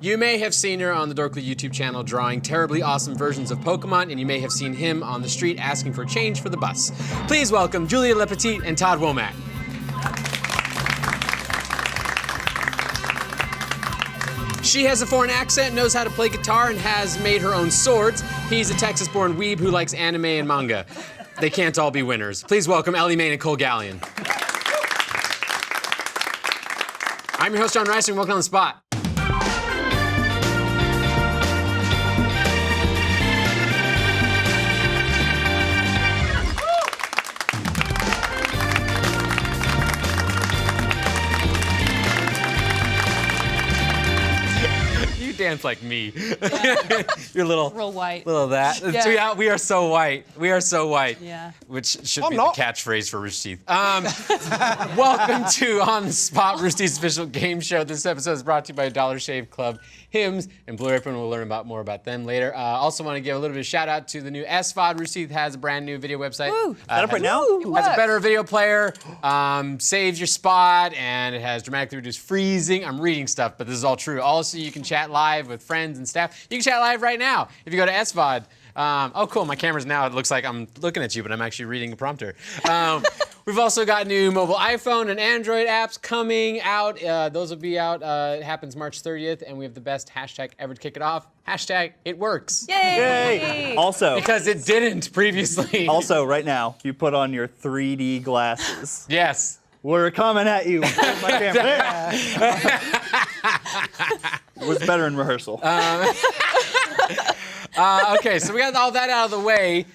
You may have seen her on the Dorkly YouTube channel drawing terribly awesome versions of Pokemon, and you may have seen him on the street asking for change for the bus. Please welcome Julia LePetite and Todd Womack. She has a foreign accent, knows how to play guitar, and has made her own swords. He's a Texas-born weeb who likes anime and manga. They can't all be winners. Please welcome Ellie Main and Cole Gallion. I'm your host, Jon Risinger, and welcome on the spot. Dance like me. You're little. Real white. Little of that. Yeah. We are so white. We are so white. Yeah. Which should be the catchphrase for Rooster Teeth. Welcome to On the Spot, Rooster Teeth's official game show. This episode is brought to you by Dollar Shave Club, Hims, and Blue Apron. We'll learn more about them later. Also want to give a little bit of shout out to the new SVOD. Rooster Teeth has a brand new video website. Up right now? Has a better video player, saves your spot, and it has dramatically reduced freezing. I'm reading stuff, but this is all true. Also, you can chat live with friends and staff. You can chat live right now if you go to SVOD. Oh, cool. My camera's now. It looks like I'm looking at you, but I'm actually reading a prompter. We've also got new mobile iPhone and Android apps coming out. Those will be out. It happens March 30th, and we have the best hashtag ever to kick it off. Hashtag it works. Yay! Also, Because it didn't previously. also, right now, you put on your 3D glasses. Yes. We're coming at you. My camera. It was better in rehearsal. Okay, so we got all that out of the way.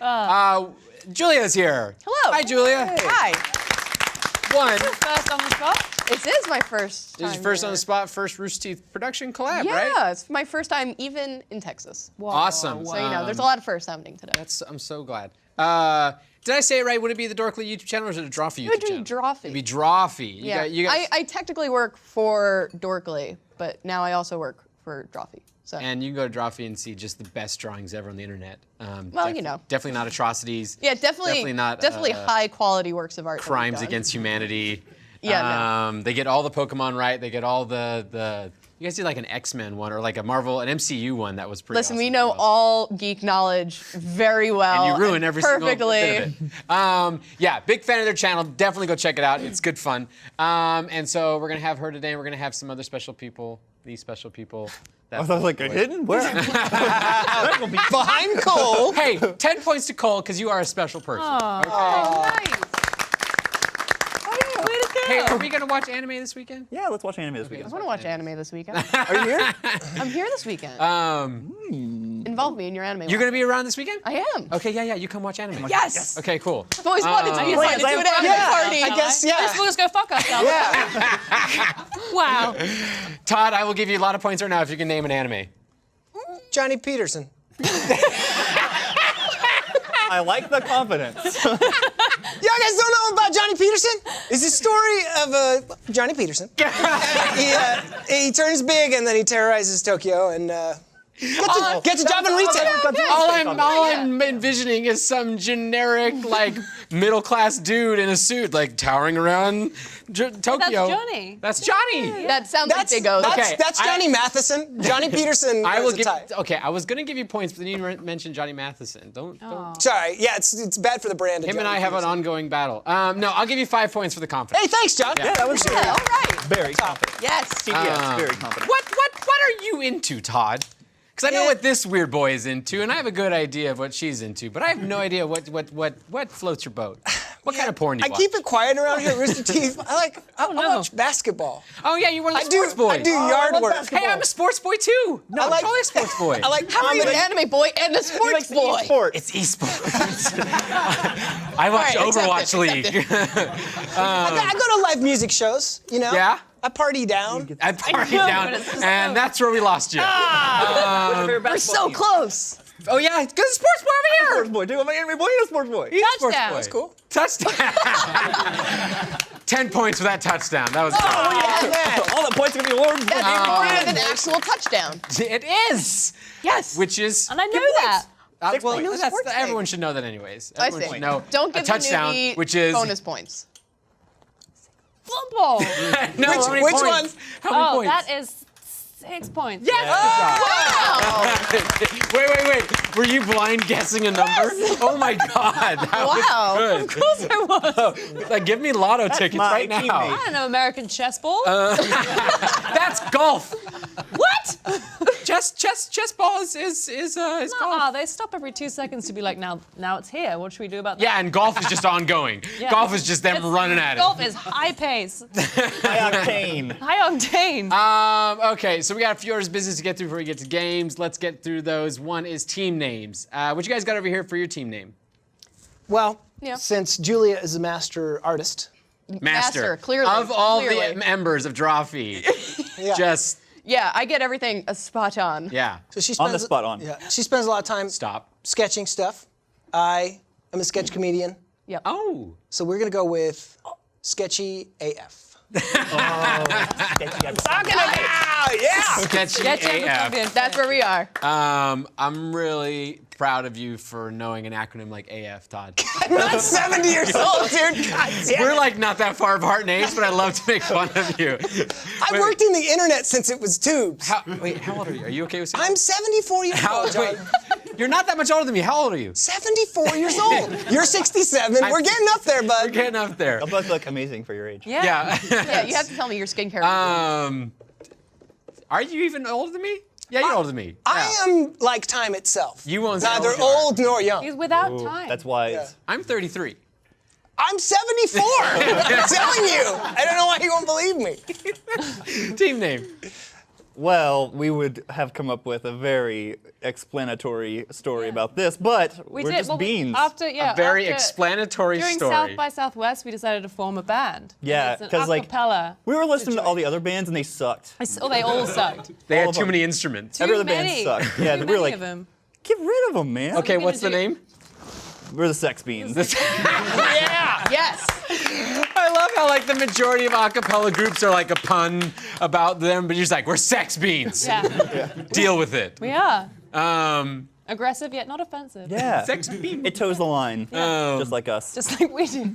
Julia's here. Hello. Hi, Julia. Hi. One. First on the spot. It is my first time This is first here. on the spot, first Rooster Teeth production collab, Yeah, right? it's my first time even in Texas. Awesome. So, you know, there's a lot of firsts happening today. I'm so glad. Did I say it right? Would it be the Dorkly YouTube channel or is it a Drawfee YouTube It would be channel? Drawfee. It'd be Drawfee. Yeah. I technically work for Dorkly, but now I also work for Drawfee. So. And you can go to Drawfee and see just the best drawings ever on the internet. Well, you know. Definitely not atrocities. Yeah, definitely not high quality works of art. that we've crimes done. against humanity. Yeah, They get all the Pokemon right. They get all the. You guys did like an X-Men one or like a Marvel, an MCU one that was pretty. Listen, awesome we know as well. all geek knowledge very well. And you ruin every perfectly. single bit of it. Yeah, big fan of their channel. Definitely go check it out. It's good fun. And so we're gonna have her today. And we're gonna have some other special people. These special people. I was like, a hidden? Where? Behind Cole. Hey, 10 points to Cole because you are a special person. Nice. Way to go. Hey, are we gonna watch anime this weekend? Yeah, let's watch anime this I weekend. want to watch anime this weekend. Are you here? I'm here this weekend. Involve me in your anime. You're gonna be around this weekend? I am. Okay, yeah, you come watch anime. Yes. Okay, cool. I've always wanted to be Plans, invited to an I have anime plans. party. I guess, yeah. We'll just go fuck ourselves. Yeah. Wow. Todd, I will give you a lot of points right now if you can name an anime. Johnny Peterson. I like the confidence. Y'all guys don't know about Johnny Peterson? It's a story of Johnny Peterson. He turns big and then he terrorizes Tokyo and gets a job in retail. All I'm envisioning is some generic, like, middle-class dude in a suit, like, towering around Tokyo. Johnny. That's Johnny. That sounds like Big O. Okay, That's Johnny Matheson. Johnny Peterson I will is a give. tie. Okay, I was gonna give you points, but then you mentioned Johnny Matheson. Don't. Sorry, yeah, it's bad for the brand. of Him and Johnny I have an Peterson. ongoing battle. No, I'll give you 5 points for the confidence. Hey, thanks, John. Yeah, that was Yeah, all right. very confident. Yes. TPS, very confident. What are you into, Todd? Because I know what this weird boy is into, and I have a good idea of what she's into, but I have no idea what floats your boat. What kind of porn do you I watch? keep it quiet around here at Rooster Teeth. I watch basketball. Oh yeah, you're one of the sports boys. I do yard work. Hey, I'm a sports boy too. No, I I'm like- totally a sports boy. I like How are you an comedy. anime boy and a sports boy? Sports. It's esports. I watch All right, Overwatch accept it, League. I go to live music shows, you know? Yeah? I party down. I partied down, and that's where we lost you. We're so close. Oh yeah, good sports boy over Sports here. boy, too. I'm an anime boy and a sports boy. He's a sports Touchdown. boy. That's Cool. Touchdown. 10 points for that touchdown. That was All the points are gonna be awards. That's more than an actual touchdown. It is. Yes. Which is. And I know that. Six well, points. that's, Sports everyone thing. should know that anyways. I Everyone see. should know Don't a give touchdown, the newbie which is bonus points. Football. No, how many which points? one? How many Oh, points? that is 6 points. Wait. Were you blind guessing a number? Oh my God. That Wow. was Of course I was. good. Like, give me lotto tickets my right now. teammate. I don't know American chess ball. That's golf. What? Chess ball is golf. Ah, they stop every 2 seconds to be like, now it's here. What should we do about that? Yeah, and golf is just ongoing. Yeah. Golf is just them running at it. Golf is high pace, High octane. high octane. Okay, so we got a few orders of business to get through before we get to games. Let's get through those. One is team names. What you guys got over here for your team name? Well, Yeah. since Julia is a master artist, Master, clearly, Of all clearly. the members of Drawfee, yeah. just, Yeah, I get everything spot on. yeah. So she On the spends spot on. Yeah, she spends a lot of time Stop. sketching stuff. I am a sketch comedian, Yep. Oh. so we're gonna go with sketchy AF. Sketchy Get you AF. That's where we are. I'm really proud of you for knowing an acronym like AF, Todd. I'm not 70 years old, dude. God damn We're it. like not that far apart in age, but I love to make fun of you. I've worked in the internet since it was tubes. Wait, how old are you? Are you okay with saying I'm 74 years How, old, John. wait, you're not that much older than me. How old are you? 74 years old. You're 67. We're getting up there, bud. We're getting up there. You both look amazing for your age. Yeah. Yeah. Yeah, you have to tell me your skincare. routine. Are you even older than me? Yeah, you're older than me. I am like time itself. You won't say Neither how old you are. old nor young. He's without time. That's wise. I'm 33. I'm 74. I'm telling you. I don't know why you won't believe me. Team name. Well, we would have come up with a very explanatory story about this, but we're just well, beans. After, yeah, A very after- explanatory During story. South by Southwest, we decided to form a band. Yeah, It's an 'cause, like, acapella. We were listening to all the other bands and they sucked. They all sucked. They all had of too them. many instruments. Every other many. band sucked. Yeah, Too we were many like, of them. get rid of them, man. Okay, gonna what's the do? name? We're the Sex Beans. Yeah. Yes. I love how like the majority of a cappella groups are like a pun about them, but you're just like, we're sex beans. Yeah, Deal with it. we are. Um, Aggressive yet not offensive. Yeah. sex beans. It toes the line, just like us. Just like we do.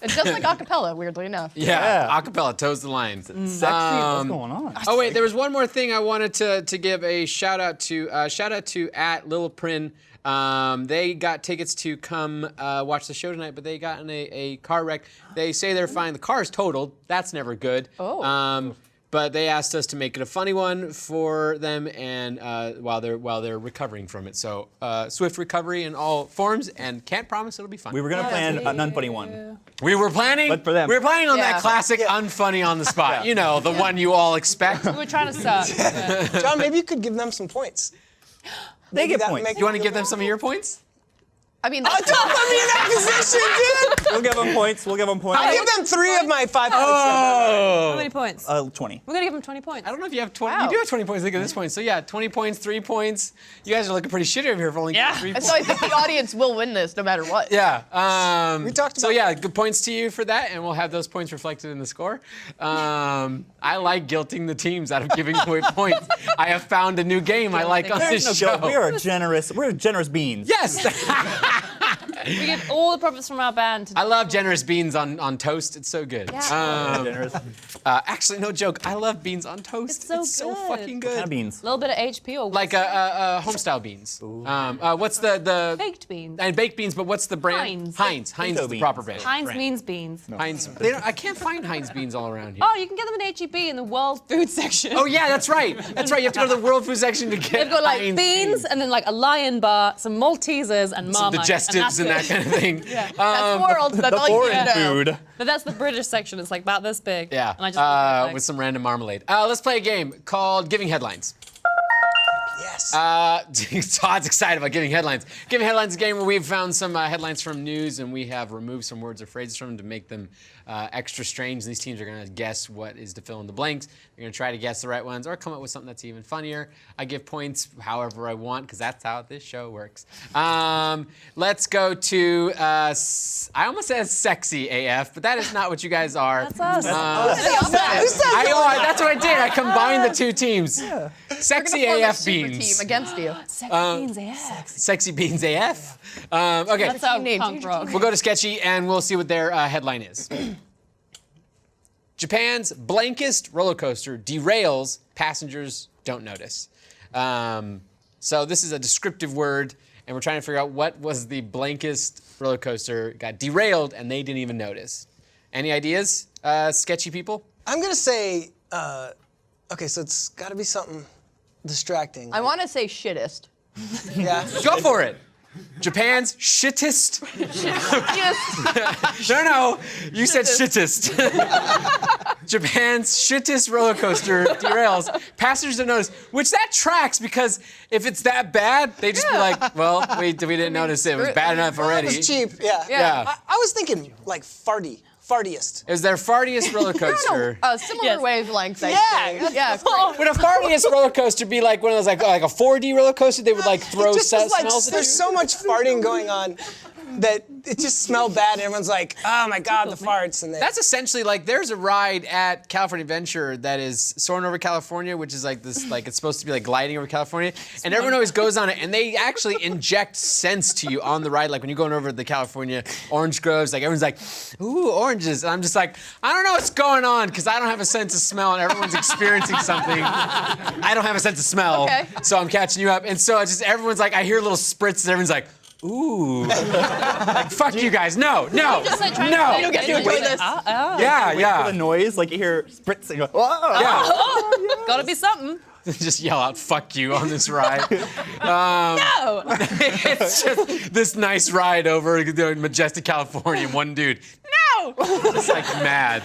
It's just like acapella, weirdly enough. Yeah, Yeah. acapella toes the line. Sexy. What's going on? Oh wait, there was one more thing I wanted to give a shout out to. Shout out to at Lil Prin. They got tickets to come watch the show tonight, but they got in a car wreck. They say they're fine. The car is totaled. That's never good. Oh. But they asked us to make it a funny one for them, and while they're recovering from it. So swift recovery in all forms, and can't promise it'll be fun. We were gonna plan an unfunny one. We were planning. But for them. We were planning on Yeah. that classic unfunny on the spot. You know, the one you all expect. We were trying to suck. but- John, maybe you could give them some points. They get that points. make- You want to give them some of your points? I mean, Oh, don't put me in that position, dude. We'll give them points. We'll give them points. I'll give them 3 of my 5 points. How many points? 20. We're gonna give him 20 points. I don't know if you have 20. Wow. You do have 20 points. Look at this point. So yeah, 20 points, 3 points. You guys are looking pretty shitty over here for only 3 points. so I think the audience will win this no matter what. Yeah. We talked So about- yeah, good points to you for that, and we'll have those points reflected in the score. I like guilting the teams out of giving away points. I have found a new game I like on There's this no show. guilt. We're generous beans. Yes. We give all the profits from our band to I love generous beans on toast. It's so good. Generous. Actually, no joke. I love beans on toast. It's so good. fucking Kind good. of beans. a little bit of HP or Like homestyle beans. What's the baked beans. and baked beans? But what's the brand? Heinz. Heinz is the beans. proper brand. Heinz means beans. Heinz. I can't find Heinz beans all around here. Oh, you can get them in HEB in the World Food section. Oh yeah, that's right. That's right. You have to go to the World Food section to get. They've got like Heinz beans and then like a Lion bar, some Maltesers and some Marmite. digestives and that kind of thing. Yeah. That's world. That's all you Foreign need to know. food. But that's the British section. It's like about this big. Yeah. And I just like, With some random marmalade. Let's play a game called Giving Headlines. Yes. Todd's excited about giving headlines. Giving headlines is a game where we've found some headlines from news and we have removed some words or phrases from them to make them extra strange. These teams are going to guess what is to fill in the blanks. They're going to try to guess the right ones or come up with something that's even funnier. I give points however I want because that's how this show works. Let's go to, I almost said sexy AF, but that is not what you guys are. That's us. That's what I did. I combined the two teams. Sexy Form a AF super beans. team against you. Sexy beans, yeah. Sexy beans AF. Okay. That's our Name, punk do rock. We'll go to Sketchy and we'll see what their headline is. Japan's blankest roller coaster derails, passengers don't notice. So this is a descriptive word, and we're trying to figure out what was the blankest roller coaster got derailed and they didn't even notice. Any ideas, sketchy people? I'm gonna say, okay, so it's gotta be something distracting. I want to say shittest. Yeah. Go for it. Japan's shittest. Yes. No, you said shittest. Japan's shittest roller coaster derails. Passengers don't notice, which that tracks because if it's that bad, they just be like, well, we didn't notice it. It was bad enough already. It was cheap, yeah. Yeah. I was thinking like fartiest. It was their fartiest roller coaster. Similar wavelengths, I Yeah. think. Yeah. Would a fartiest roller coaster be like one of those like a 4D roller coaster? They would like throw It just was like, smells at there's you? so much farting going on that it just smelled bad, and everyone's like, oh my god, the farts. And That's essentially like there's a ride at California Adventure that is soaring over California, which is like this, like it's supposed to be like gliding over California, and everyone always goes on it, and they actually inject scents to you on the ride. Like when you're going over the California orange groves, like everyone's like, ooh, oranges, and I'm just like, I don't know what's going on because I don't have a sense of smell, and everyone's experiencing something. I don't have a sense of smell, Okay. so I'm catching you up, and so it's just everyone's like, I hear little spritz, and everyone's like, ooh, like, fuck you guys, no, Just like trying no. to You don't get to enjoy this. Yeah. The noise, like you hear spritz and you go, whoa. Yeah. Gotta be something. Just yell out "fuck you" on this ride. No. It's just this nice ride over majestic California. One dude, no, just like mad.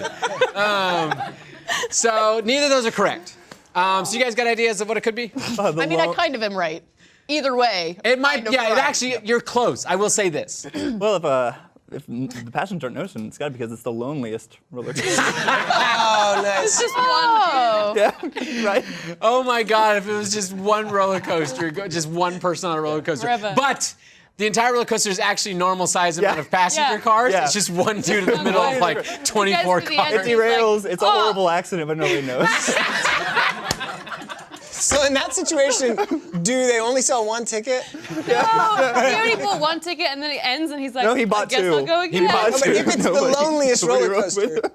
So neither of those are correct. So you guys got ideas of what it could be? I mean, I kind of am right. Either way. It might. kind of Yeah, it right. actually. You're close. I will say this. Well, if the passengers aren't noticing, it's got to be because it's the loneliest roller coaster. Oh, nice. Just one. Oh. Yeah, right? Oh my God! If it was just one roller coaster, just one person on a roller coaster. Forever. But the entire roller coaster is actually normal size amount of passenger Yeah. cars. Yeah. It's just one dude in the middle of like 24 You guys do the cars. It ending. derails. It's a oh. horrible accident, but nobody knows. So in that situation, do they only sell one ticket? He only bought one ticket and then it ends and he's like, No, he bought I guess two. I'll go again. He bought But if it's the loneliest nobody roller rode with. coaster,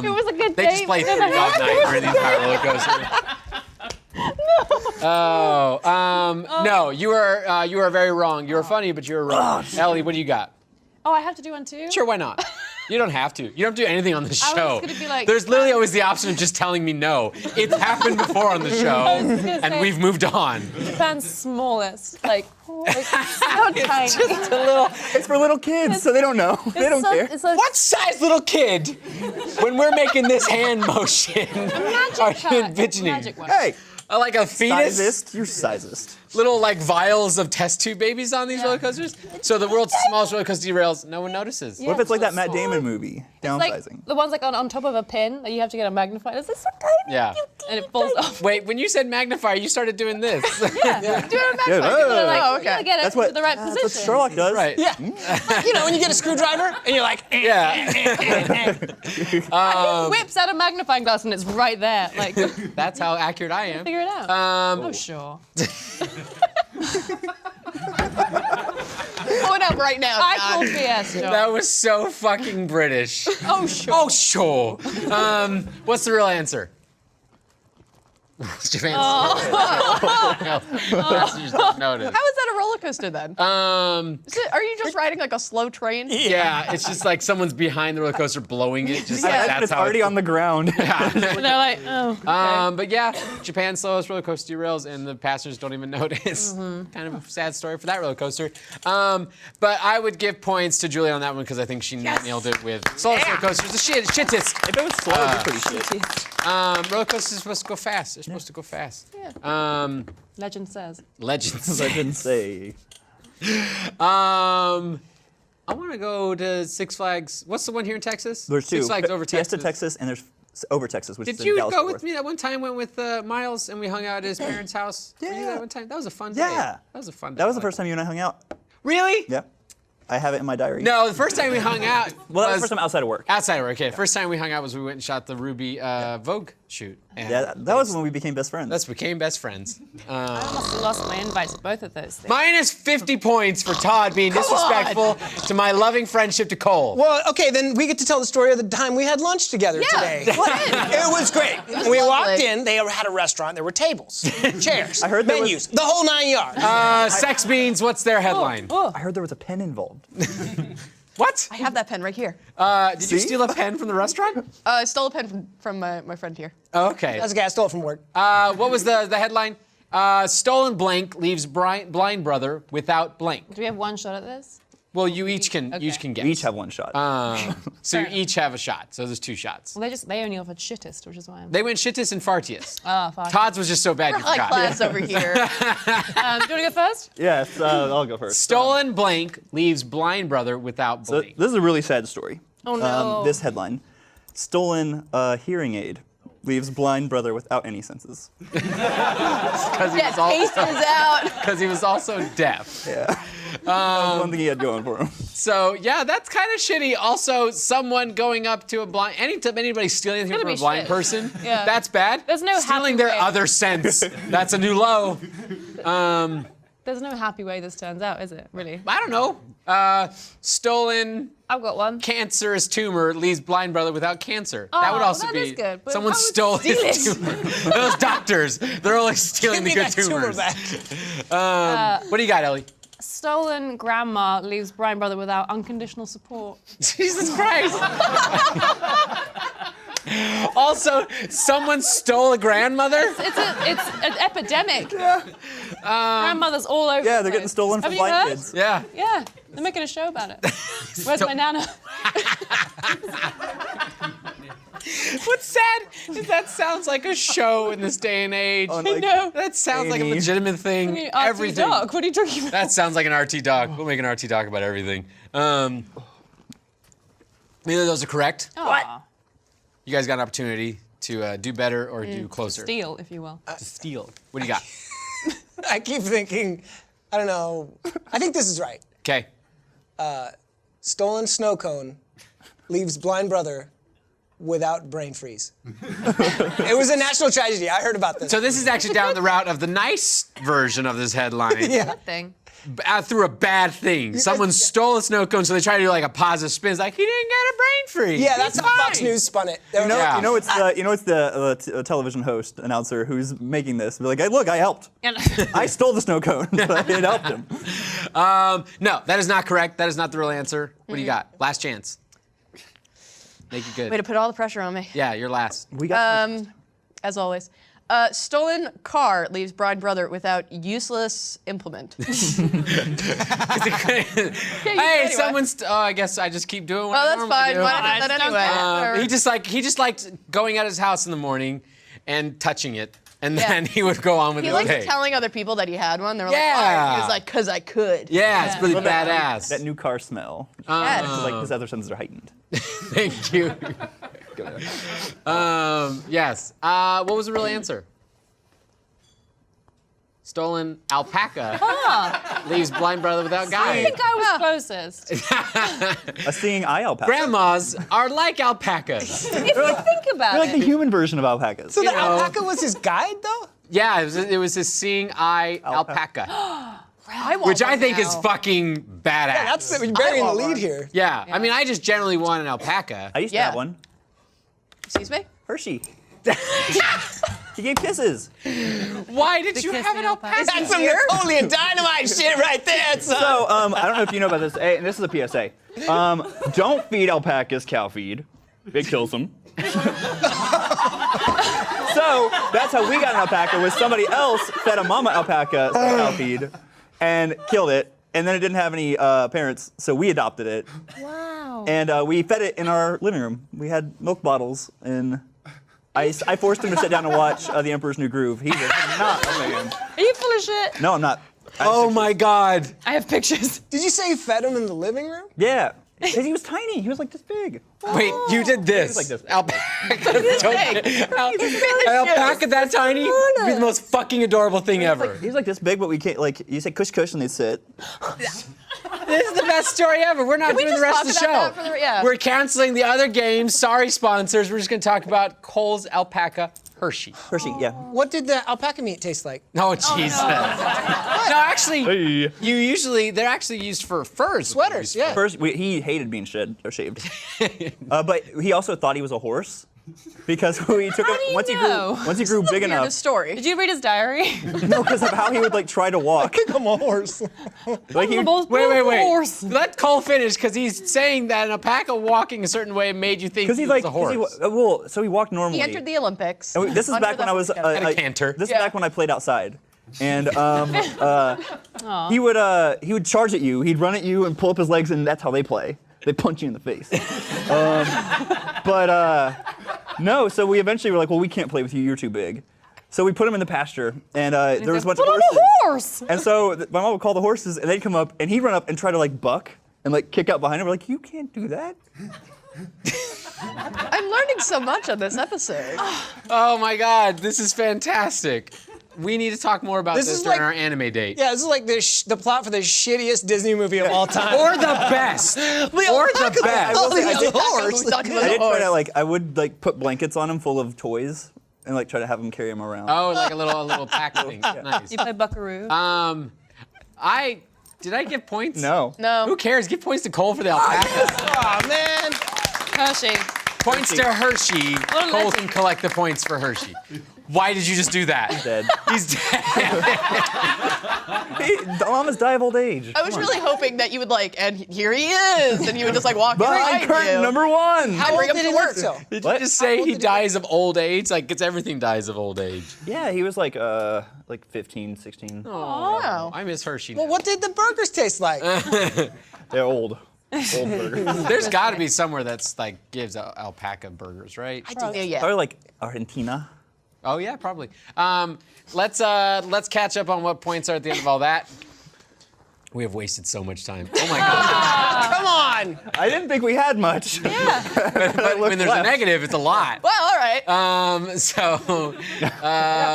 It was a good They date. just play but three then all I- night during the entire roller coaster. No, you are very wrong. You were funny, but you were wrong. Ellie, what do you got? Oh, I have to do one too? Sure, why not? You don't have to. You don't do anything on the I was show. gonna be like- There's literally always the option of just telling me no. It's happened before on the show, was gonna and say- we've moved on. Japan's smallest. Like so tiny. It's for little kids, so they don't know. They don't care. It's like What size little kid, when we're making this hand motion, are you envisioning? Magic one. Hey, Like a fetus? sizest, you're sizest. Little like vials of test tube babies on these roller coasters. So the world's smallest roller coaster derails, no one notices. What if it's like that Matt so Damon movie, like Downsizing? the ones like on top of a pin that you have to get a magnifier. It's like so tiny. Yeah. And it falls off. Wait, when you said magnifier, you started doing this. Do it on Yeah, magnifier. oh, Like, Oh, you okay. gotta get it That's what, to the right that's position. what Sherlock does. Right. yeah. You know, when you get a screwdriver and you're like, Yeah. He whips out a magnifying glass and it's right there. Like, figure That's how accurate I am. it out. Oh, sure. Pull it up right now. I John. call BS, John. That was so fucking British. Oh, sure. Oh, sure. What's the real answer? Japan's passengers don't notice. How is that a roller coaster then? Are you just riding like a slow train? Yeah, it's just like someone's behind the roller coaster blowing it. Just like, Yeah, that's it's how already on the ground. And they're like, oh. Okay. But yeah, Japan's slowest roller coaster derails and the passengers don't even notice. Kind of a sad story for that roller coaster. But I would give points to Julie on that one because I think she nailed it with slowest roller coasters. The shittest. If it was slow, it'd be pretty shit. Roller coasters are supposed to go fast. They're supposed to go fast. Yeah. Legend says. Legends. Legends say. I want to go to Six Flags. What's the one here in Texas? There's two. Six Flags over Fiesta, Texas. Texas, and there's over Texas, which is Did in you Dallas go Fort with Worth. me that one time? Went with Miles and we hung out at his parents' house. Were you Yeah. that one time? That was a fun day. Yeah. That was a fun day. That was the first time you and I hung out. Really? Yeah. I have it in my diary. No, the first time we hung out. Well, that was the first time outside of work. Outside of work, okay. First time we hung out was we went and shot the Ruby Vogue shoot. And Yeah, that was when we became best friends. Let's became best friends. I must have lost my invite to both of those things. Minus 50 points for Todd being disrespectful to my loving friendship to Cole. Well, okay, then we get to tell the story of the time we had lunch together today. It was great. We walked in, they had a restaurant, there were tables, chairs, I heard there menus, the whole 9 yards. Sex Beans, what's their headline? Oh. I heard there was a pen involved. What? I have that pen right here. Did you steal a pen from the rrestaurant? I stole a pen from my friend here. Oh, okay. That's okay, I stole it from work. What was the headline? Stolen blank leaves blind brother without blank. Do we have one shot at this? Well, you each can guess. We each have one shot. So you each have a shot. So there's 2 shots. Well, they only offered shittest, which is why I'm. They went shittiest and fartiest. Oh, fine. Todd's was just so bad you High forgot. class over here. Do you want to go first? Yes, I'll go first. Stolen blank leaves blind brother without So blank. this is a really sad story. Oh, no. This headline: Stolen hearing aid leaves blind brother without any senses. Because Get aces out. he was also deaf. That was one thing he had going for him. So yeah, that's kind of shitty. Also, someone going up to a blind, anytime anybody stealing anything Gotta from a be blind shit. person, Yeah. that's bad. There's no stealing happy their way. other sense. That's a new low. There's no happy way this turns out, is it? Really? I don't know. Stolen I've got one. cancerous tumor leaves blind brother without cancer. That would Oh, also that be is good, but someone I would stole his steal tumor. Those doctors, they're only stealing Give the me good that tumor tumors. back. What do you got, Ellie? Stolen grandma leaves blind brother without unconditional support. Jesus Christ. Also, someone stole a grandmother? It's an epidemic. Grandmothers all over. Yeah, the they're getting place. stolen from Haven't you blind heard? kids. Yeah. Yeah, they're making a show about it. Where's my nana? What's sad is that sounds like a show in this day and age. On, like, know. That sounds like a A&E. legitimate thing. RT Everything. dog. What are you talking about? That sounds like an RT doc. We'll make an RT doc about everything. Neither of those are correct. Aw. You guys got an opportunity to do better or do closer. Steal, if you will. To steal. What do you got? I keep thinking, I don't know, I think this is right. Okay. Stolen snow cone leaves blind brother without brain freeze. It was a national tragedy. I heard about this. So this is actually down the route of the nice version of this headline. Yeah. That thing. Through a bad thing. Someone stole a snow cone, so they try to do like a positive spin. It's like, he didn't get a brain freeze. Yeah, that's He's how Fox fine. News spun it. They were You know, Yeah. it's the television host announcer who's making this. Be like, hey, look, I helped. And I stole the snow cone, but it helped him. No, that is not correct. That is not the real answer. What do you got? Last chance. Make it good. Way to put all the pressure on me. Yeah, you're last. We got As always. Stolen car leaves bride brother without useless implement. Hey, anyway. someone's. Oh, I guess I just keep doing what Oh, I that's normally fine. do. Why not do that Sounds anyway? good. He just liked going out of his house in the morning and touching it, and then he would go on with He his liked day. telling other people that he had one. They were Yeah. like, why? He was like, 'cause I could. Yeah, it's really that badass. new car smell. Yes. It's like his other senses are heightened. Thank you. Yes. What was the real answer? Stolen alpaca leaves blind brother without I guide. think I was closest. A seeing eye alpaca. Grandmas are like alpacas. If you think about They're like the it. human version of alpacas. So the know. alpaca was his guide, though? Yeah, it was a seeing eye alpaca, I want which I one think is now. fuking badass. Yeah, that's you're burying the want lead one. here. Yeah, I mean, I just generally want an alpaca. I used to Yeah. have one. Excuse me? Hershey. He gave kisses. Why did you have kissing an alpaca. alpaca? That's some Napoleon Dynamite shit right there, son. So, I don't know if you know about this, and this is a PSA. Don't feed alpacas cow feed. It kills them. So, that's how we got an alpaca, was somebody else fed a mama alpaca some cow feed and killed it, and then it didn't have any parents, so we adopted it. Wow. And we fed it in our living room. We had milk bottles, and I forced him to sit down and watch The Emperor's New Groove. He was not a man. Are you full of shit? No, I'm not. Oh my God. I have pictures. Did you say you fed him in the living room? Yeah. Because he was tiny. He was like this big. Wait, you did this? like this. Alpaca. Alpaca that tiny would be the most fucking adorable thing ever. He was like this big, but we can't, like, you say cush cush and they'd sit. This is the best story ever. We're not we doing the just rest of the talk show. about that for the- yeah. We're canceling the other games. Sorry, sponsors. We're just going to talk about Kohl's Alpaca Hershey. Hershey, yeah. What did the alpaca meat taste like? Oh, Jesus. No, actually, they're actually used for furs. Sweaters, yeah. First, he hated being shaved. But he also thought he was a horse. Because we took him, once he grew big Hear the enough. story. Did you read his diary? No, because of how he would like try to walk. I'm a horse. Like he, Wait. Horse. Let Cole finish, because he's saying that an alpaca walking a certain way made you think because he he's was like, a horse. so he walked normally. He entered the Olympics. And this is Under back when the I was Olympics. And a canter. This is back when I played outside, and he would charge at you. He'd run at you and pull up his legs, and that's how they play. They punch you in the face. No, so we eventually were like, well, we can't play with you. You're too big. So we put him in the pasture, and there was a bunch of horses. Horse. And so my mom would call the horses, and they'd come up, and he'd run up and try to like buck and like kick out behind him. We're like, you can't do that. I'm learning so much on this episode. Oh my God, this is fantastic. We need to talk more about This this is during like- our anime date. Yeah, this is like the plot for the shittiest Disney movie of all time. Or the best. Or the best. will say, I did- Horse. I did try to like, I would like put blankets on him full of toys and like try to have him carry him around. Oh, like a little pack thing. Nice. You play Buckaroo. Did I give points? No. Who No. cares? Give points to Cole for the alpaca. Oh man. Hershey. Points to Hershey. Cole can collect the points for Hershey. Why did you just do that? Dead. He's dead. Llamas die of old age. I was really hoping that you would like, and here he is, and you would just like walk But I'm behind current you. number one. How bring him did to he work? look so? Did What? you just say he dies of old age? Like, it's everything dies of old age. Yeah, he was like 15, 16. Wow. I miss Hershey. Well, what did the burgers taste like? They're old. Old burgers. There's got to be somewhere that's like gives alpaca burgers, right? Yeah. Probably like Argentina. Oh yeah, probably. Let's catch up on what points are at the end of all that. We have wasted so much time. Oh my God. Come on. I didn't think we had much. But when there's a negative, it's a lot. Well, all right.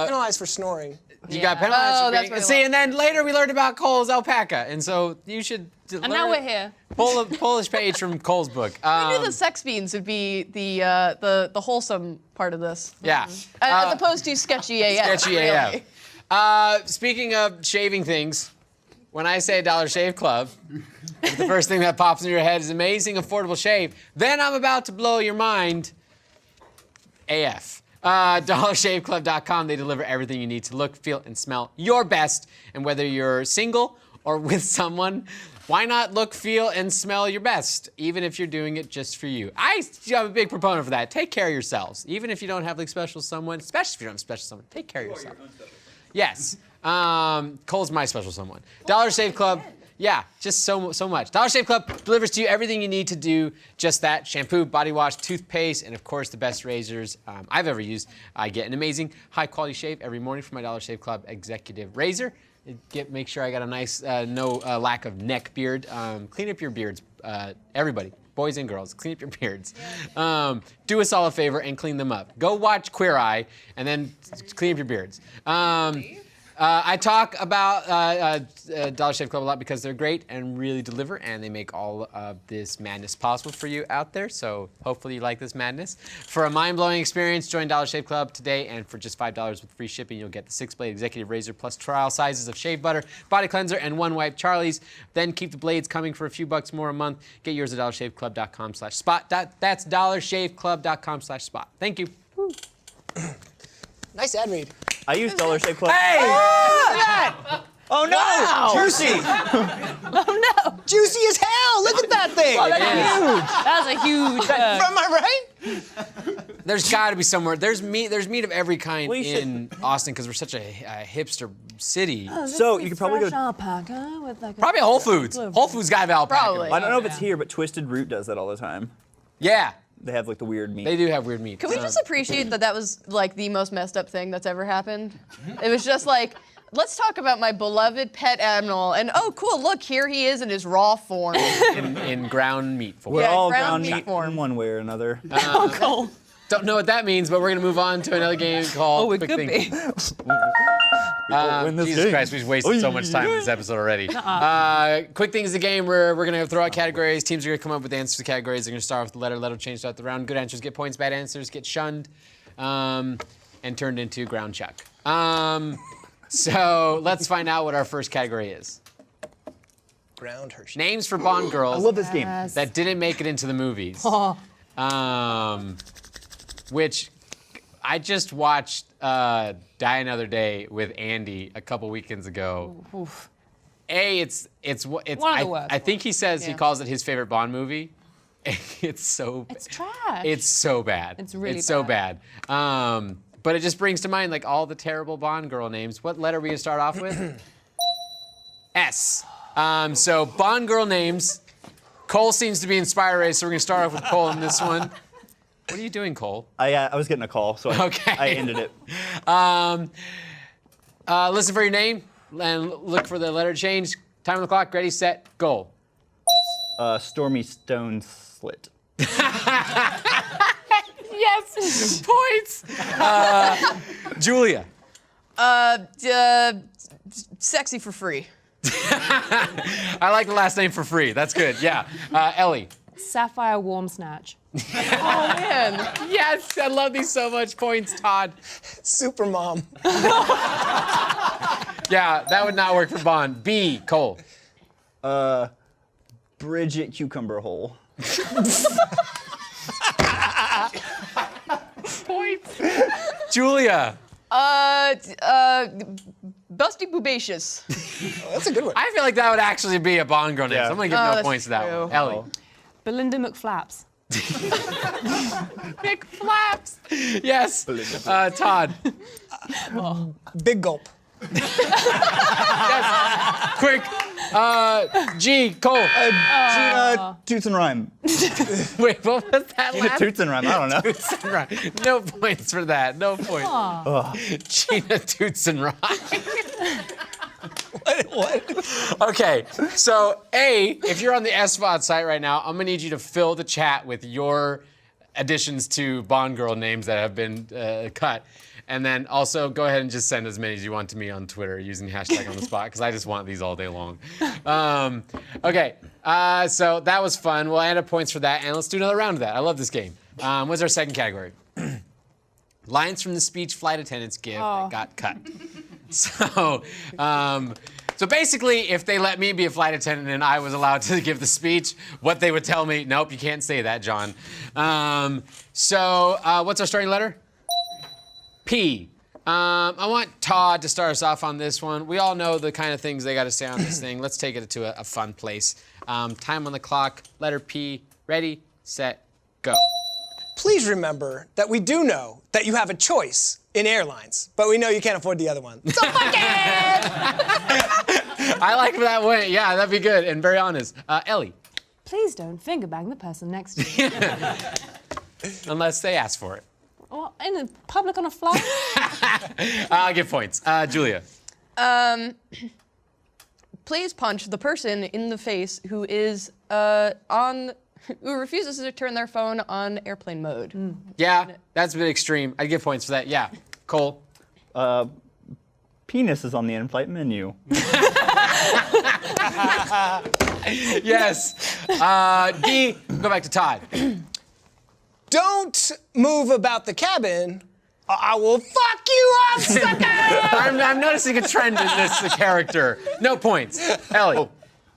Penalized for snoring. You got penalized Oh, for that's being, what it see, was. and then later we learned about Cole's alpaca, and so you should. And now we're here. Pull a Polish page from Cole's book. I knew the sex beans would be the wholesome part of this, Yeah. as opposed to sketchy AF. Sketchy really. AF. Speaking of shaving things, when I say Dollar Shave Club, if the first thing that pops in your head is amazing, affordable shave, then I'm about to blow your mind. AF. DollarShaveClub.com. They deliver everything you need to look, feel, and smell your best. And whether you're single or with someone, why not look, feel, and smell your best, even if you're doing it just for you? I'm a big proponent for that. Take care of yourselves. Even if you don't have like special someone, especially if you don't have special someone, take care of yourself. Yes. Cole's my special someone. Dollar Shave Club. Yeah, just so much. Dollar Shave Club delivers to you everything you need to do just that. Shampoo, body wash, toothpaste, and of course the best razors I've ever used. I get an amazing high quality shave every morning from my Dollar Shave Club executive razor. Make sure I got a nice, no lack of neck beard. Clean up your beards, everybody. Boys and girls, clean up your beards. Do us all a favor and clean them up. Go watch Queer Eye and then clean up your beards. I talk about Dollar Shave Club a lot because they're great and really deliver, and they make all of this madness possible for you out there. So hopefully you like this madness. For a mind-blowing experience, join Dollar Shave Club today, and for just $5 with free shipping, you'll get the 6-blade executive razor plus trial sizes of shave butter, body cleanser, and one wipe Charlie's. Then keep the blades coming for a few bucks more a month. Get yours at dollarshaveclub.com/spot. That's dollarshaveclub.com/spot. Thank you. Nice ad read. I use Dollar Shave Club. Hey! Oh no! Wow. Juicy! Juicy as hell. Look at that thing. That was a huge. Am I right? There's got to be somewhere. There's meat of every kind Well, you should- in Austin because we're such a hipster city. So you could probably go. alpaca with like Probably Whole Foods. Whole Foods got alpaca. Probably. I don't know if it's here, but Twisted Root does that all the time. Yeah, They have like the weird meat. they do have weird meat. Can we just appreciate that that was like the most messed up thing that's ever happened? It was just like, let's talk about my beloved pet animal, and oh cool, look, here he is in his raw form. in ground meat form. We're Yeah, all ground ground meat meat form. in one way or another. Don't know what that means, but we're gonna move on to another game called Oh, it Quick could Thinking. be. win this Jesus game. Christ, we've wasted so much time in this episode already. Quick things, the game where we're gonna throw out categories. Teams are gonna come up with the answers to categories. They're gonna start with the letter. Letter will change throughout the round. Good answers get points. Bad answers get shunned and turned into ground chuck. So let's find out what our first category is. Ground Hershey. Names for Bond girls I love this game. that didn't make it into the movies. Which I just watched Die Another Day with Andy a couple weekends ago. Oof. It's One of the worst I think he says he Yeah. calls it his favorite Bond movie. It's so It's trash. It's so bad. It's really so bad. But it just brings to mind like all the terrible Bond girl names. What letter are we gonna start off with? S. So Bond girl names. Cole seems to be inspired already, so we're gonna start off with Cole in this one. What are you doing, Cole? I was getting a call, so I ended it. Listen for your name and look for the letter change. Time on the clock. Ready, set, go. Stormy Stone Slit. Yes. Points. Julia. Sexy for free. I like the last name for free. That's good. Yeah. Ellie. Sapphire warm snatch. Oh man. Yes, I love these so much. Points, Todd. Super Mom. Yeah, that would not work for Bond. B, Cole. Bridget Cucumber Hole. Points. Julia. Busty Boobacious. That's a good one. I feel like that would actually be a Bond girl name, Yeah. so I'm gonna give Oh, no that's points to that one. true. Ellie. Belinda McFlaps. Big flaps. Yes. Todd. Big Gulp. Yes. Quick. G, Cole. Gina Toots and Rhyme. Wait, what was that Gina last? Toots and Rhyme. I don't know. Right. No points for that. No points. Gina Toots and Rhyme. What? Okay, so A, if you're on the SVOD site right now, I'm gonna need you to fill the chat with your additions to Bond girl names that have been cut. And then also go ahead and just send as many as you want to me on Twitter using hashtag on the spot, because I just want these all day long. Okay, so that was fun. We'll add up points for that, and let's do another round of that. I love this game. What's our second category? Lines from the speech flight attendants give that got cut. So basically, if they let me be a flight attendant and I was allowed to give the speech, what they would tell me, nope, you can't say that, John. What's our starting letter? P. I want Todd to start us off on this one. We all know the kind of things they got to say on this thing. Let's take it to a fun place. Time on the clock, letter P. Ready, set, go. Please remember that we do know that you have a choice in airlines, but we know you can't afford the other one. So fuck it! I like that way. Yeah, that'd be good and very honest. Ellie. Please don't finger bang the person next to you. Unless they ask for it. Well, in the public on a flight? I'll give points. Julia. Please punch the person in the face who is who refuses to turn their phone on airplane mode. Yeah, that's a bit extreme. I'd give points for that. Yeah. Cole. Penis is on the in-flight menu. Yes. D. Go back to Todd. Don't move about the cabin, or I will fuck you up, sucker! I'm noticing a trend in this character. No points. Ellie.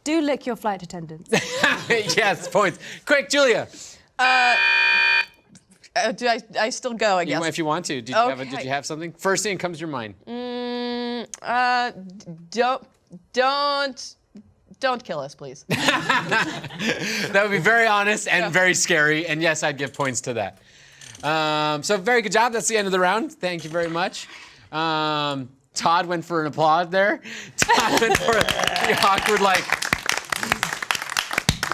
Do lick your flight attendants. Yes, points. Quick, Julia. Do I still go, I guess? If you want to. Did you have something? First thing that comes to your mind. Don't kill us, please. That would be very honest and very scary. And yes, I'd give points to that. So very good job. That's the end of the round. Thank you very much. Todd went for an applaud there. Todd went for the awkward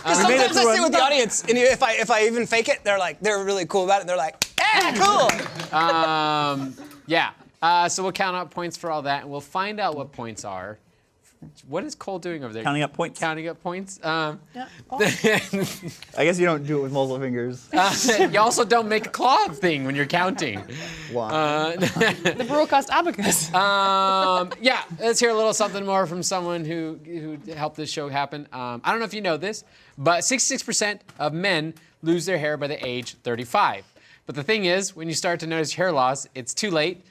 Sometimes I sit with the audience, and if I even fake it, they're really cool about it. And they're like, cool. Yeah. So we'll count out points for all that, and we'll find out what points are What is Cole doing over there? Counting up points. Counting up points. I guess you don't do it with multiple fingers. You also don't make a claw thing when you're counting. Why? The broadcast abacus. Yeah, let's hear a little something more from someone who helped this show happen. I don't know if you know this, but 66% of men lose their hair by the age 35. But the thing is, when you start to notice hair loss, it's too late.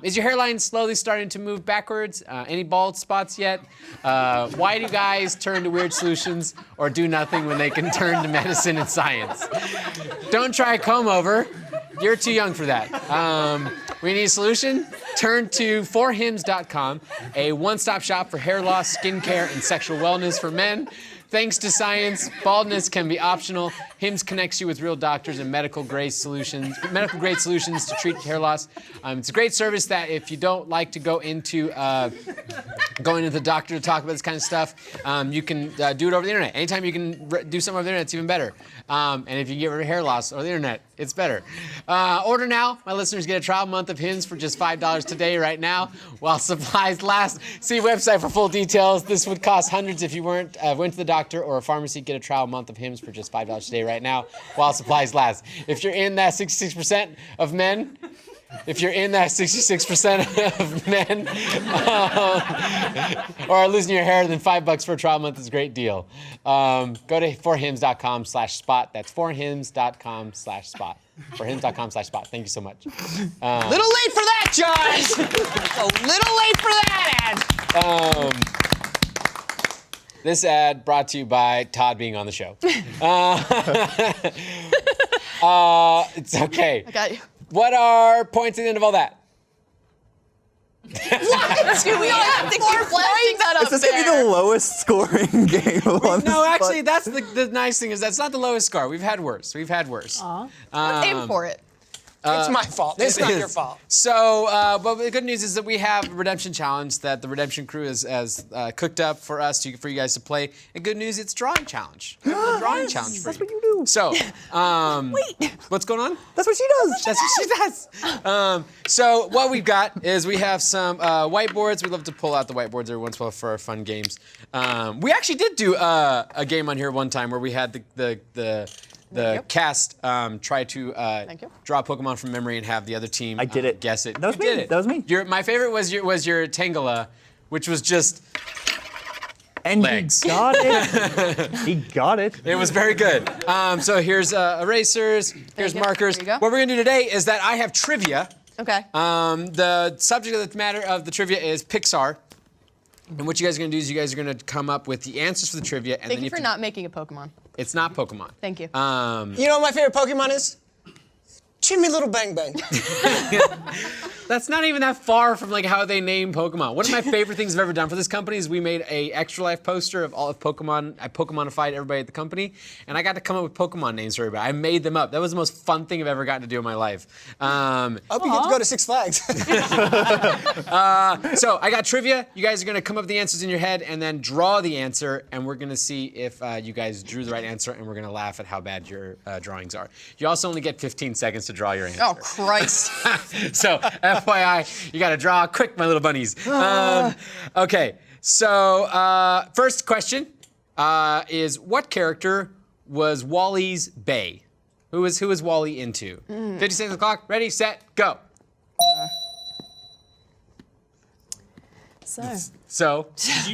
Is your hairline slowly starting to move backwards? Any bald spots yet? Why do guys turn to weird solutions or do nothing when they can turn to medicine and science? Don't try a comb over. You're too young for that. We need a solution? Turn to forhims.com, a one-stop shop for hair loss, skincare, and sexual wellness for men. Thanks to science, baldness can be optional. Hims connects you with real doctors and medical-grade solutions to treat hair loss. It's a great service that if you don't like to go into going to the doctor to talk about this kind of stuff, you can do it over the internet. Anytime you can do something over the internet, it's even better. And if you get rid of hair loss over the internet, it's better. Order now. My listeners get a trial month of Hims for just $5 today, right now, while supplies last. See website for full details. This would cost hundreds if you went to the doctor or a pharmacy. Get a trial month of Hims for just $5 today, right now, while supplies last. If you're in that 66% of men, or are losing your hair, then $5 for a trial month is a great deal. Go to forhims.com/spot. That's forhims.com/spot. Forhims.com/spot. Thank you so much. Little late for that, Josh. A little late for that ad. This ad brought to you by Todd being on the show. It's okay. I got you. What are points at the end of all that? What? Do we all have to keep flashing that up Is this gonna be the lowest scoring game on No, this actually, pod- that's the nice thing is that's not the lowest score. We've had worse. Aw. Let's aim for it. It's my fault. It's not your fault. So, but the good news is that we have a redemption challenge that the redemption crew has cooked up for us for you guys to play. And good news, it's drawing challenge. We have a drawing challenge for That's you. what you do. So, Wait. what's going on? That's what she does. That's what she does. So what we've got is we have some whiteboards. We love to pull out the whiteboards every once in a while for our fun games. We actually did do a game on here one time where we had the cast try to draw a Pokemon from memory and have the other team I did it. guess it. That was You me. did it. That was me. My favorite was your Tangela, which was just And legs. he got it. He got it. it was very good. So here's erasers, here's you. markers. There you go. What we're gonna do today is that I have trivia. Okay. The subject of the matter of the trivia is Pixar. And what you guys are gonna do is you guys are gonna come up with the answers for the trivia, and Thank then you for have not making a Pokemon. It's not Pokemon. Thank you. You know what my favorite Pokemon is? Chimmy Little Bang Bang. That's not even that far from like how they name Pokemon. One of my favorite things I've ever done for this company is we made a Extra Life poster of all of Pokemon. I Pokemonified everybody at the company, and I got to come up with Pokemon names for everybody. I made them up. That was the most fun thing I've ever gotten to do in my life. I hope you get to go to Six Flags. So I got trivia. You guys are gonna come up with the answers in your head and then draw the answer, and we're gonna see if you guys drew the right answer, and we're gonna laugh at how bad your drawings are. You also only get 15 seconds to draw your answer. Oh, Christ. So, FYI, you gotta draw quick, my little bunnies. Okay, so first question is what character was Wally's bae? Who was Wally into? 50 seconds on the clock. Ready, set, go. So,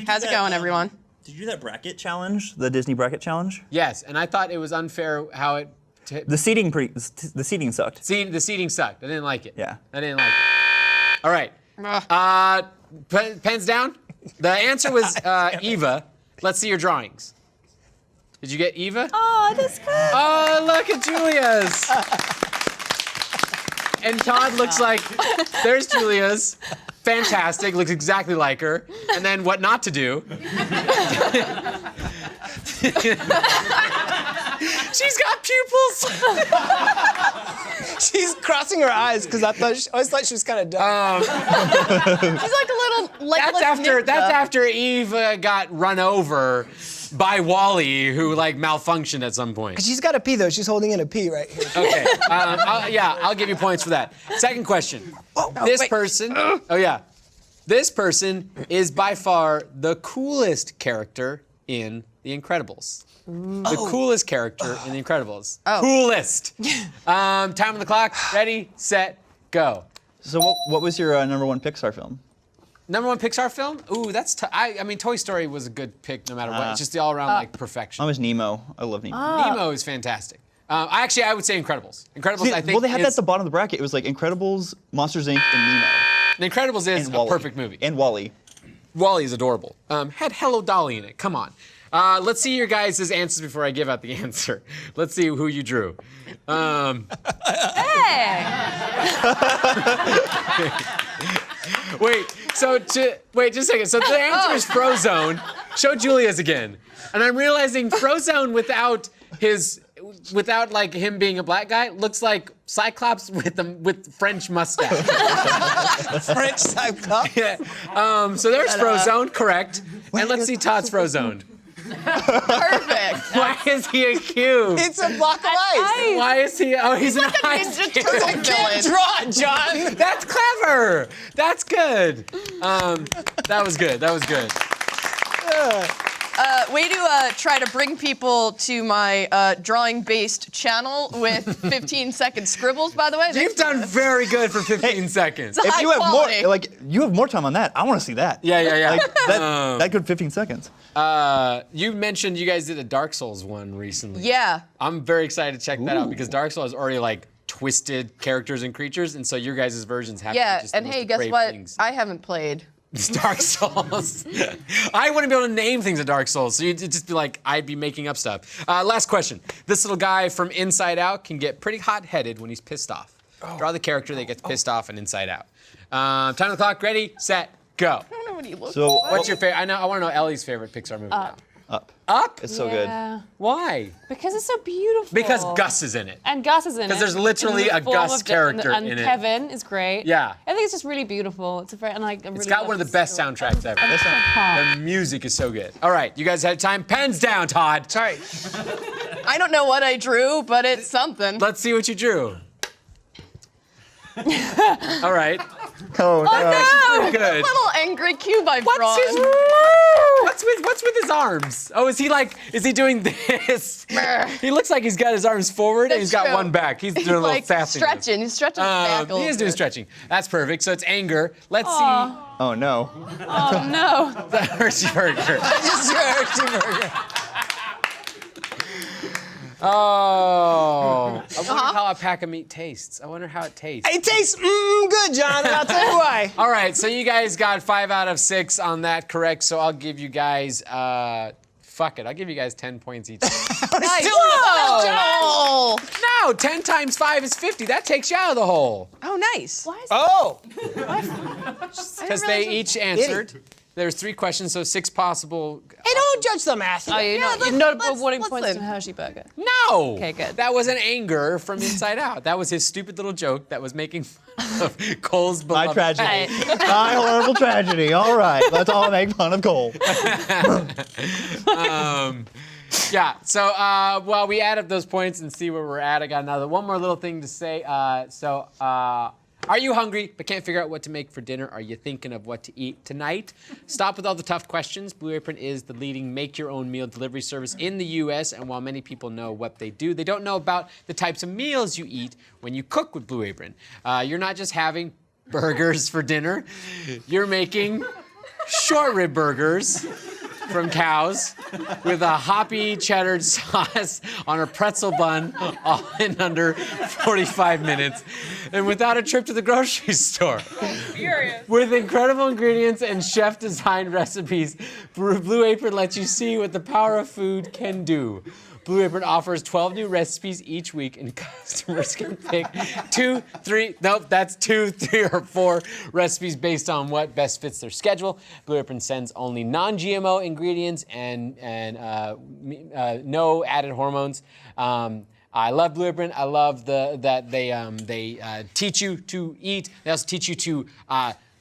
How's it going, everyone? Did you do that bracket challenge? The Disney bracket challenge? yes, and I thought it was unfair how it. The seating sucked. The seating sucked. I didn't like it. Yeah. I didn't like it. All right. Pens down. The answer was Eva. Let's see your drawings. Did you get Eva? Oh, that's good. Oh, look at Julia's. And Todd looks like, there's Julia's. Fantastic, looks exactly like her. And then what not to do. She's got pupils. She's crossing her eyes because I always thought she was kind of dumb. She's like a little legless That's ninja. after Eva got run over by Wally, who like malfunctioned at some point. She's got a pee though. She's holding in a pee right here. Okay. I'll give you points for that. Second question. This person. Oh yeah. This person is by far the coolest character in The Incredibles. The coolest character in The Incredibles. Coolest. Time on the clock. Ready, set, go. So what was your number one Pixar film? Number one Pixar film? Ooh, that's I mean, Toy Story was a good pick no matter what. It's just the all-around like perfection. Mine was Nemo. I love Nemo. Nemo is fantastic. Actually, I would say Incredibles. Incredibles, See, I think. well, they had that at the bottom of the bracket. It was like Incredibles, Monsters Inc., and Nemo. The Incredibles is And a Wall-E. perfect movie. And Wall-E. Wall-E is adorable. Had Hello Dolly in it. Come on. Let's see your guys' answers before I give out the answer. Let's see who you drew. Hey! Wait just a second. So the answer is Frozone. Show Julia's again. And I'm realizing Frozone without like him being a black guy looks like Cyclops with French mustache. French Cyclops. Yeah. So there's Frozone, correct. And let's see Todd's Frozone. Perfect. Why is he a cube? It's a block of ice. Why is he? Oh, he's an ice Ninja cube. Turtle I can't villain. draw it, John. That's clever. That's good. That was good. That was good. Way to try to bring people to my drawing-based channel with 15-second scribbles, by the way. You've done very good for 15 seconds. It's If high you have quality. more, like you have more time on that, I want to see that. Yeah. Like that good 15 seconds. You mentioned you guys did a Dark Souls one recently. Yeah. I'm very excited to check that out because Dark Souls is already like twisted characters and creatures, and so your guys' versions have to be Yeah, just the and most hey, guess depraved what? things. I haven't played. It's Dark Souls. I wouldn't be able to name things in Dark Souls, so you'd just be like, I'd be making up stuff. Last question. This little guy from Inside Out can get pretty hot-headed when he's pissed off. Draw the character that gets pissed off and Inside Out. Time on the clock. Ready, set, go. I don't know what he looks So What's your favorite? I want to know Ellie's favorite Pixar movie now. Up. Up? It's so good. Yeah. Why? Because it's so beautiful. Because Gus is in it. And Gus is in it. 'Cause there's literally in the a form Gus of character and in it. Kevin is great. Yeah. I think it's just really beautiful. It's a very, and like, I It's really got love one of the best story. soundtracks ever. The music is so good. All right, you guys had time. Pens down, Todd. Sorry. I don't know what I drew, but it's something. Let's see what you drew. All right. Oh, no. Good. Little angry cube I've drawn. What's with his arms? Oh, is he doing this? He looks like he's got his arms forward and That's he's got true. one back. He's doing a little like sassy. stretching. He's stretching his back a He little is doing bit. stretching. That's perfect. So it's anger. Let's Oh no. Oh no. see the Hershey burger. Just your Hershey burger. Oh. I wonder how alpaca meat tastes. I wonder how it tastes. It tastes good, John, and I'll tell you why. All right, so you guys got 5 out of 6 on that correct, so I'll give you guys, fuck it, I'll give you guys 10 points each. Nice. Still Whoa! No, 10 times 5 is 50. That takes you out of the hole. Oh, nice. Why is Oh. Because they each answered. There's 3 questions, so 6 possible. Hey, don't judge the math. Oh, you're let's- not let's awarding points listen. to Hershey Burger. No! Okay, good. That was an anger from Inside Out. That was his stupid little joke that was making fun of Cole's My beloved. tragedy. Right. My horrible tragedy. All right. Let's all make fun of Cole. Yeah, so while we add up those points and see where we're at, I got one more little thing to say. Are you hungry but can't figure out what to make for dinner? Are you thinking of what to eat tonight? Stop with all the tough questions. Blue Apron is the leading make-your-own-meal delivery service in the U.S., and while many people know what they do, they don't know about the types of meals you eat when you cook with Blue Apron. You're not just having burgers for dinner. You're making short rib burgers from cows with a hoppy cheddar sauce on a pretzel bun, all in under 45 minutes, and without a trip to the grocery store. With incredible ingredients and chef-designed recipes, Blue Apron lets you see what the power of food can do. Blue Apron offers 12 new recipes each week, and customers can pick 2, 3, or 4 recipes based on what best fits their schedule. Blue Apron sends only non-GMO ingredients and no added hormones. I love Blue Apron. I love that they teach you to eat. They also teach you to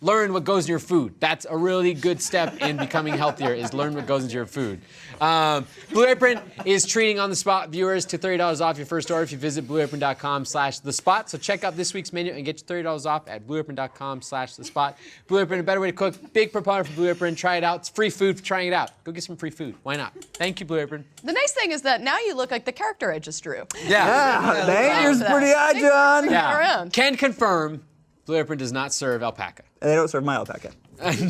learn what goes in your food. That's a really good step in becoming healthier, is learn what goes into your food. Blue Apron is treating On the Spot viewers to $30 off your first order if you visit blueapron.com/thespot. So check out this week's menu and get your $30 off at blueapron.com/thespot. Blue Apron, a better way to cook. Big proponent for Blue Apron. Try it out. It's free food for trying it out. Go get some free food. Why not? Thank you, Blue Apron. The nice thing is that now you look like the character I just drew. Yeah. Thank you. Pretty high, John. Around. Can confirm Blue Apron does not serve alpaca. And they don't serve my alpaca.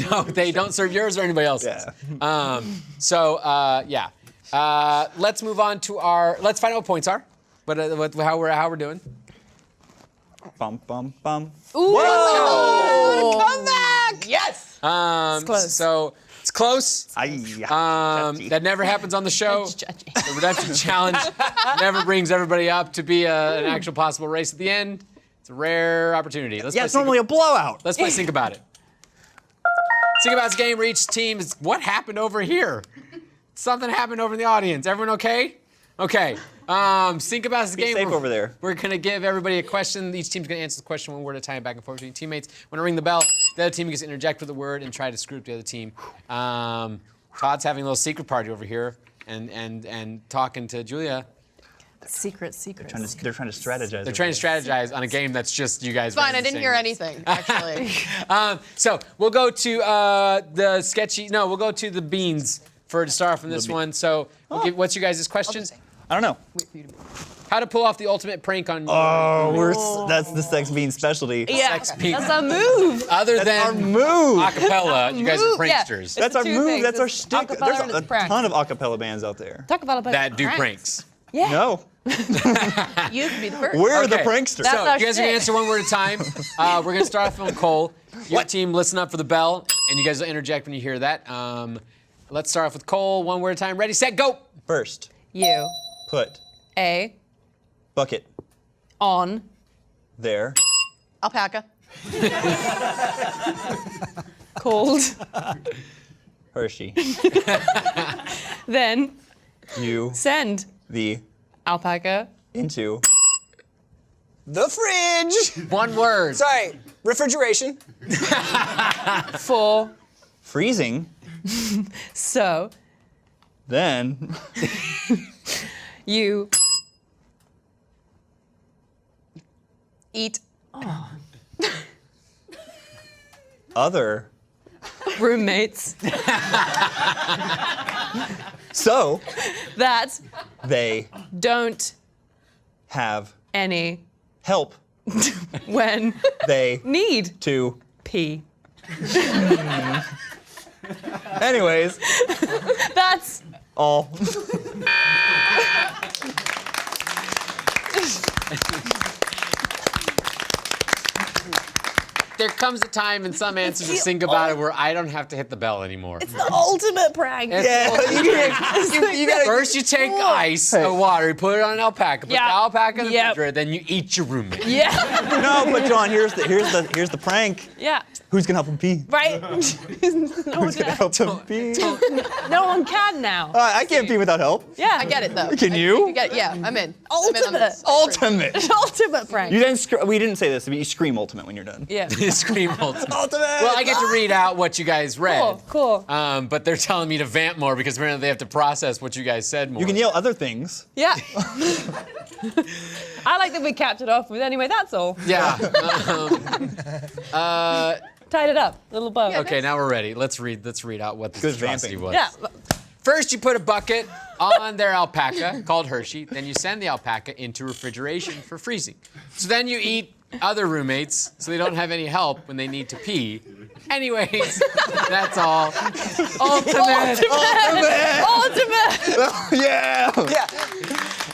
No, they don't serve yours or anybody else's. Yeah. Let's move on to let's find out what points are. How we're doing. Bum, bum, bum. Whoa! Come back! Yes! It's close. So it's close. Touchy. That never happens on the show. It's judgy. The Redemption Challenge never brings everybody up to be an actual possible race at the end. It's a rare opportunity. Yeah, it's normally a blowout. Let's play Think About It. Think About It's a game where each team is, what happened over here? Something happened over in the audience. Everyone okay? Okay. Think About It's a game safe where over there. we're going to give everybody a question. Each team's going to answer the question one word at a time, back and forth between teammates. When I ring the bell, the other team gets to interject with a word and try to screw up the other team. Todd's having a little secret party over here and talking to Julia. Secrets. They're trying to strategize. They're trying to strategize on a game that's just you guys. Fine, I randomly didn't saying hear words. anything, actually. So we'll go to the sketchy. No, we'll go to the beans to start off from this one. So what's your guys' question? I don't know. How to pull off the ultimate prank on you. Oh, that's the sex bean specialty. Yeah, Sex bean. that's a move. Other That's our than move. acapella, you guys are Yeah. pranksters It's That's the our two move. things. That's our It's shtick. acapella There's and a it's prank. ton of acapella bands out there. Talk about that do pranks. Yeah. No, You could be the first. we're the Okay. pranksters. That's So our you guys are gonna shtick. answer one word at a time. We're gonna start off on Cole. Your team, listen up for the bell, and you guys will interject when you hear that. Let's start off with Cole. One word at a time. Ready, set, go. First, You. put A. bucket On. there. Alpaca. Cold. Hershey. Then. You Send. the Alpaca. into The fridge. One word. Sorry, refrigeration. For. freezing. So. Then You. Eat. other. Roommates. So That. they Don't. have Any. help. When. They Need. to. Pee. Anyways, That's. all. There comes a time in some answers to Think About It where I don't have to hit the bell anymore. The ultimate prank. Yeah, you gotta. First, you take ice and water, you put it on an alpaca, put Yeah. the alpaca in the Yep. refrigerator, then you eat your roommate. Yeah. No, but John, here's the prank. Yeah. Who's gonna help him pee? Right? no, Who's gonna help him pee? no one can now. I can't pee without help. Yeah. I get it, though. Can you? You get it. Yeah, I'm in. I'm in on Ultimate. this. Ultimate. Ultimate prank. You didn't. We didn't say this, but you scream ultimate when you're done. Yeah. Scream ultimate. Ultimate. Well, I get to read out what you guys read. Cool. But they're telling me to vamp more because apparently they have to process what you guys said more. You can yell other things. Yeah. I like that we capped it off with anyway, that's all. Yeah. Tied it up. Little bow. Okay, now we're ready. Let's read out what the Good atrocity vamping. was. Yeah. First, you put a bucket on their alpaca called Hershey. Then you send the alpaca into refrigeration for freezing. So then you eat other roommates so they don't have any help when they need to pee. Anyways, that's all. Ultimate. Ultimate. Yeah. Yeah.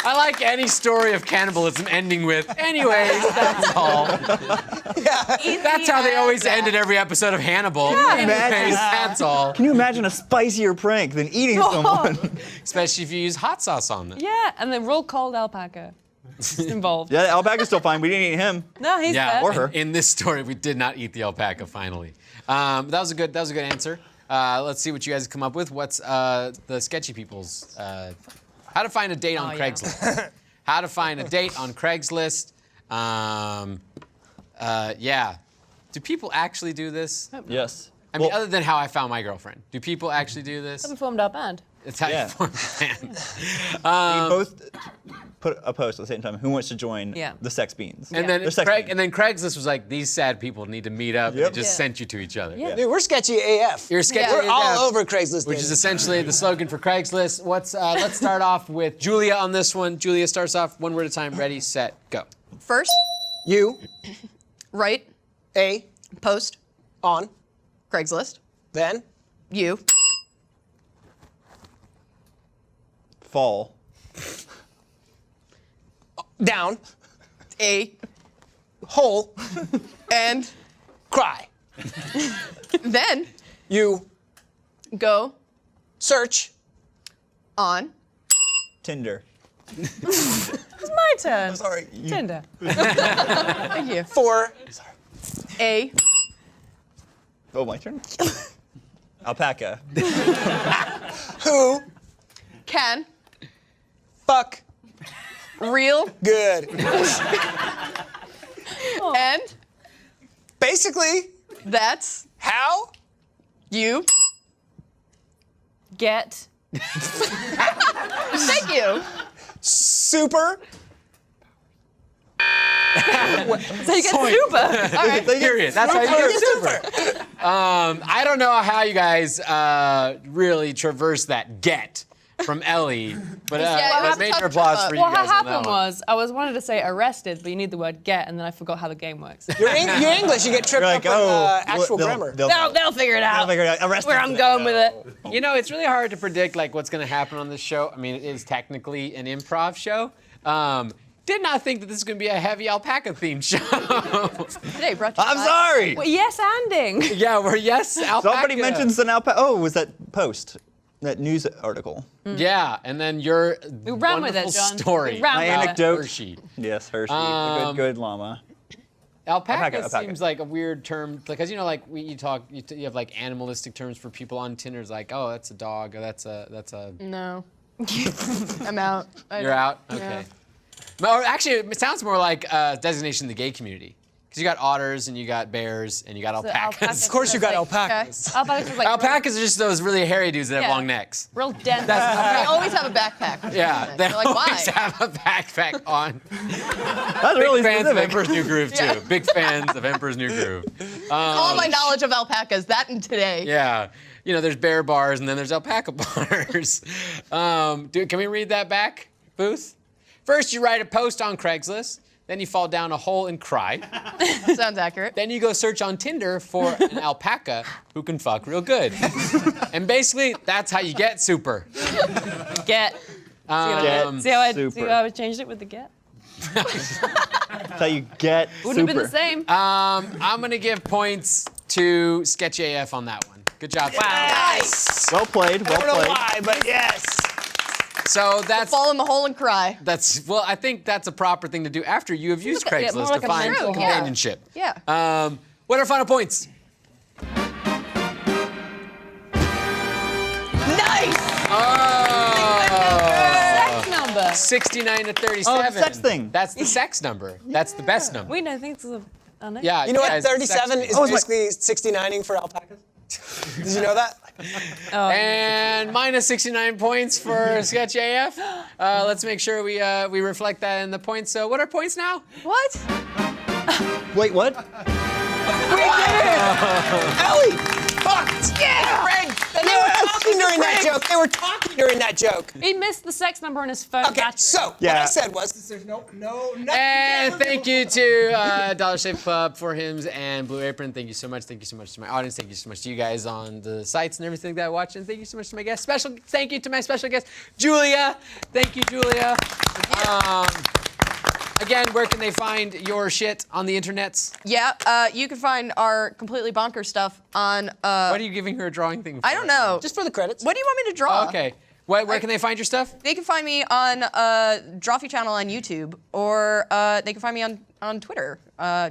I like any story of cannibalism ending with, anyways, that's all. That's how they always ended every episode of Hannibal. Anyways, Imagine- that's all. Can you imagine a spicier prank than eating someone? Especially if you use hot sauce on them. Yeah, and then roll cold alpaca. Involved. Yeah, alpaca's still fine. We didn't eat him. No, he's Yeah, there. Or her. in this story, we did not eat the alpaca. Finally, that was a good answer. Let's see what you guys come up with. What's the sketchy people's? How to find a date on yeah. Craigslist. How to find a date on Craigslist. Yeah. Do people actually do this? Yes. I mean, other than how I found my girlfriend, do people actually do this? We formed our band. It's how Yeah. you form a band. we both put a post at the same time. Who wants to join Yeah. the Sex Beans? And then They're sex Craig, beans. and then Craigslist was like, these sad people need to meet up. Yep. And it just Yeah. sent you to each other. Yeah. Dude, we're sketchy AF. You're sketchy. Yeah. We're all AF, over Craigslist. which is baby. essentially the slogan for Craigslist. Let's start off with Julia on this one. Julia starts off one word at a time. Ready, set, go. First, You, write, A, post, on, Craigslist. then, You, Fall. down, a, hole, and cry. then You, go search, on. Tinder. It's my turn. Sorry. Tinder. Thank you. for, A, Oh, my turn. Alpaca. who, can, fuck, real, good. and Basically, that's how, you. Get. Thank you. super, So you get super. All right. Period. That's how you get super. super. I don't know how you guys really traverse that get from Ellie, but Yeah, it was major tough applause trip for up. you What guys on that happened one. was I wanted to say arrested, but you need the word get, and then I forgot how the game works. You're English, you get tripped You're like, up on oh, actual they'll- grammar. They'll figure it out. figure it out. Arrested Where for I'm that. going with it. You know, it's really hard to predict like what's going to happen on this show. I mean, it is technically an improv show. Did not think that this was going to be a heavy alpaca themed show. Today brought to you I'm by- sorry. Well, yes, anding. Yeah, we're yes alpaca. Somebody mentions an alpaca. Oh, was that post? That news article. Yeah, and then your We ran with it, wonderful John. story. We ran My with it. anecdote. Hershey. Yes, Hershey. The good llama. Alpaca Alpaca. seems like a weird term because you know, like you have like animalistic terms for people on Tinder. It's like, oh, that's a dog, or that's a. No. I'm out. You're out. Okay. Or actually, it sounds more like a designation in the gay community because you got otters and you got bears and you got alpacas. Of course you got Like, alpacas. Alpacas is like Alpacas are just those really hairy dudes that have Yeah. long necks. real dense. They always have a backpack. Yeah, they They're like, always why? have a backpack on. That's really Big fans of specific. Emperor's New Groove too. Big fans of Emperor's New Groove. All my knowledge of alpacas, that and today. Yeah, you know, there's bear bars and then there's alpaca bars. Dude, can we read that back, Booth? First, you write a post on Craigslist. Then you fall down a hole and cry. Sounds accurate. Then you go search on Tinder for an alpaca who can fuck real good. And basically, that's how you get super. Get. Um, See how I Super. changed it with the get? That's how you get Wouldn't have been the super. same. I'm gonna give points to Sketch AF on that one. Good job. Nice. Well played. I Well don't know played. why, but yes. So that's Fall in the hole and cry. well, I think that's a proper thing to do after you have used Like a- yeah, more Craigslist like to a find mental companionship. Yeah. What are final points? Nice! Oh, Sex number. 69 to 37. Oh, the sex thing. That's the sex number. That's the best number. We know things are. Yeah. You know what? guys, 37 sex- is basically 69ing for alpacas. Did you know that? And minus 69 points for Sketch AF. Let's make sure we reflect that in the points. So what are points now? What? Wait, what? Ellie! Fucked! Yeah! Craig! They were talking during that joke. They were talking during that joke. He missed the sex number on his phone. Okay, battery. so what Yeah. I said was, there's nothing. And thank you to Dollar Shave Club for Hims and Blue Apron. Thank you so much. Thank you so much to my audience. Thank you so much to you guys on the sites and everything that watch. And thank you so much to my guests. Special thank you to my special guest, Julia. Thank you, Julia. Again, where can they find your shit on the internets? Yeah, you can find our completely bonkers stuff on. What are you giving her a drawing thing for? I don't know. Just for the credits. What do you want me to draw? Okay. Where can they find your stuff? They can find me on Drawfee channel on YouTube, or they can find me on Twitter,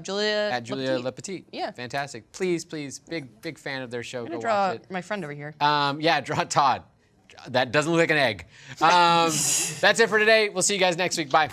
Julia. At Julia Lepetit. Le Petit. Yeah. Fantastic. Please, big fan of their show. I'm Go gonna draw watch it. my friend over here. Yeah, draw Todd. That doesn't look like an egg. That's it for today. We'll see you guys next week. Bye.